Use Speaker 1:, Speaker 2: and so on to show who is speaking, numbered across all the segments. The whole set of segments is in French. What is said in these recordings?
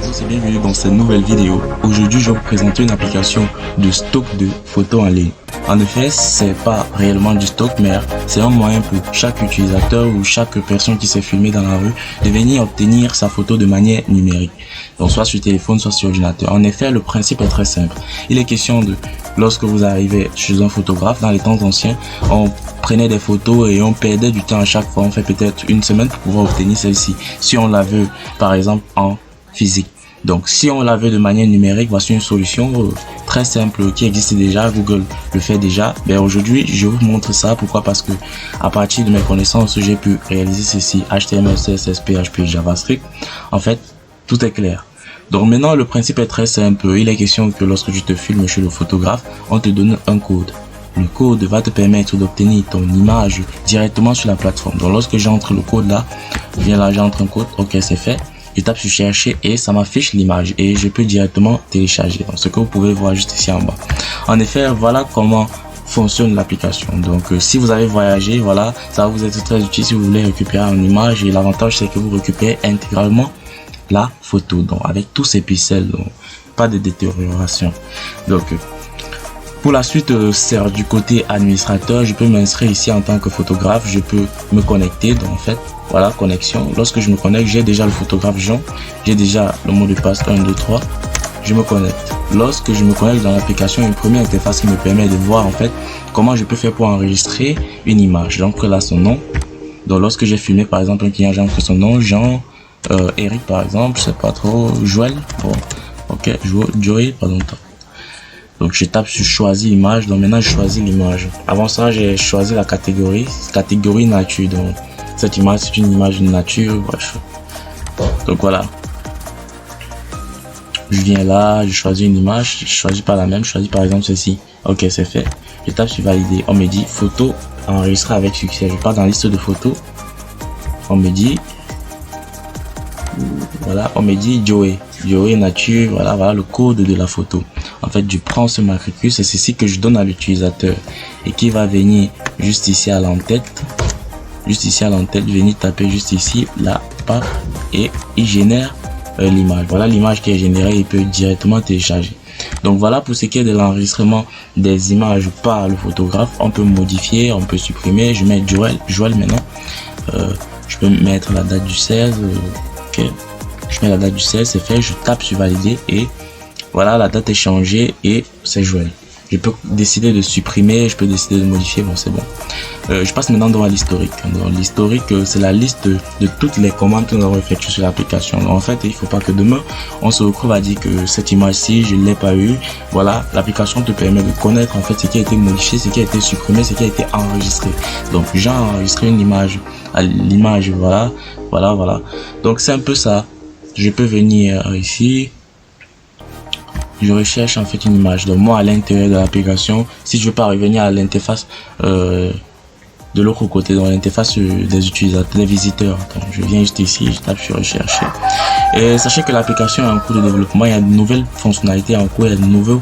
Speaker 1: tous et bienvenue dans cette nouvelle vidéo. Aujourd'hui, je vais vous présenter une application de stock de photos en ligne. En effet, c'est pas réellement du stock, mais c'est un moyen pour chaque utilisateur ou chaque personne qui s'est filmée dans la rue de venir obtenir sa photo de manière numérique. Donc soit sur téléphone, soit sur ordinateur. En effet, le principe est très simple. Il est question de, lorsque vous arrivez chez un photographe, dans les temps anciens, on prenait des photos et on perdait du temps à chaque fois. On fait peut-être une semaine pour pouvoir obtenir celle-ci. Si on la veut, par exemple, en physique. Donc si on la veut de manière numérique, voici une solution très simple qui existe déjà. Google le fait déjà. Mais aujourd'hui, je vous montre ça. Pourquoi? Parce que à partir de mes connaissances, j'ai pu réaliser ceci: HTML, CSS, PHP, JavaScript. En fait, tout est clair. Donc maintenant, le principe est très simple. Il est question que lorsque tu te filmes chez le photographe, on te donne un code. Le code va te permettre d'obtenir ton image directement sur la plateforme. Donc lorsque j'entre le code là, viens là, j'entre un code, ok, c'est fait. Je tape sur chercher et ça m'affiche l'image et je peux directement télécharger. Donc ce que vous pouvez voir juste ici en bas. En effet, voilà comment fonctionne l'application. Donc si vous avez voyagé, voilà, ça va vous être très utile si vous voulez récupérer une image. Et l'avantage, c'est que vous récupérez intégralement la photo, donc avec tous ces pixels, donc pas de détérioration. Donc pour la suite, c'est du côté administrateur. Je peux m'inscrire ici en tant que photographe. Je peux me connecter. Donc en fait, voilà, connexion. Lorsque je me connecte, j'ai déjà le photographe Jean. J'ai déjà le mot de passe 1, 2, 3. Je me connecte. Lorsque je me connecte dans l'application, une première interface qui me permet de voir en fait comment je peux faire pour enregistrer une image. Donc là, son nom. Donc lorsque j'ai filmé par exemple un client, j'entre son nom, Jean, Eric par exemple, je sais pas trop, Joël. Bon, ok, Joël, pardon. Donc je tape sur choisir image. Donc maintenant je choisis l'image. Avant ça, j'ai choisi la catégorie nature. Donc cette image, c'est une image de nature. Bref. Donc voilà. Je viens là, je choisis une image. Je choisis pas la même. Je choisis par exemple ceci. Ok, c'est fait. Je tape sur valider. On me dit photo enregistrée avec succès. Je pars dans la liste de photos. On me dit, voilà, on me dit Joey nature. Voilà le code de la photo. En fait, je prends ce matricule, c'est ceci que je donne à l'utilisateur et qui va venir juste ici à l'entête. Juste ici à l'entête, venir taper juste ici, là, paf, et il génère l'image. Voilà l'image qui est générée, il peut directement télécharger. Donc voilà pour ce qui est de l'enregistrement des images par le photographe. On peut modifier, on peut supprimer. Je mets Joël maintenant. Je peux mettre la date du 16. Ok, je mets la date du 16, c'est fait. Je tape sur valider et voilà, la date est changée et c'est Joël. Je peux décider de supprimer, je peux décider de modifier, bon c'est bon. Je passe maintenant dans l'historique. Dans l'historique, c'est la liste de toutes les commandes que nous avons effectuées sur l'application. En fait, il ne faut pas que demain, on se retrouve à dire que cette image-ci, je ne l'ai pas eu. Voilà, l'application te permet de connaître en fait ce qui a été modifié, ce qui a été supprimé, ce qui a été enregistré. Donc j'ai enregistré une image, l'image, voilà. Donc c'est un peu ça. Je peux venir ici. Je recherche en fait une image. Donc moi à l'intérieur de l'application, si je veux pas revenir à l'interface de l'autre côté, dans l'interface des utilisateurs, des visiteurs, donc je viens juste ici, je tape sur rechercher. Et sachez que l'application est en cours de développement. Il y a de nouvelles fonctionnalités en cours, il y a de nouveaux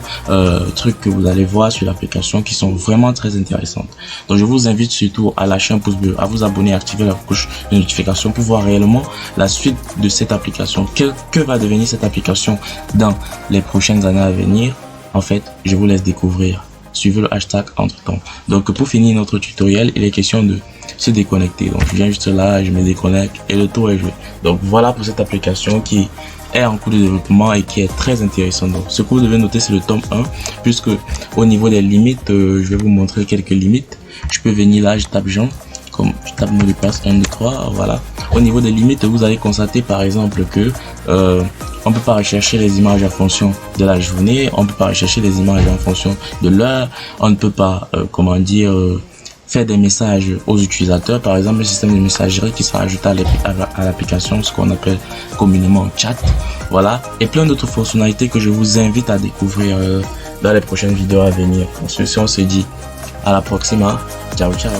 Speaker 1: trucs que vous allez voir sur l'application qui sont vraiment très intéressantes. Donc je vous invite surtout à lâcher un pouce bleu, à vous abonner, à activer la cloche de notification pour voir réellement la suite de cette application. Que va devenir cette application dans les prochaines années à venir? En fait, je vous laisse découvrir. Suivez le hashtag entre temps. Donc pour finir notre tutoriel, il est question de se déconnecter. Donc je viens juste là, je me déconnecte et le tour est joué. Donc voilà pour cette application qui est en cours de développement et qui est très intéressante. Donc ce que vous devez noter, c'est le tome 1, puisque au niveau des limites, je vais vous montrer quelques limites. Je peux venir là, je tape Jean, comme je tape mot de passe 1, 2, 3, voilà. Au niveau des limites, vous allez constater par exemple que on peut pas rechercher les images en fonction de la journée, on peut pas rechercher les images en fonction de l'heure, on ne peut pas faire des messages aux utilisateurs, par exemple le système de messagerie qui sera ajouté à l'application, ce qu'on appelle communément chat, voilà, et plein d'autres fonctionnalités que je vous invite à découvrir dans les prochaines vidéos à venir. Ensuite, on se dit à la prochaine, ciao ciao.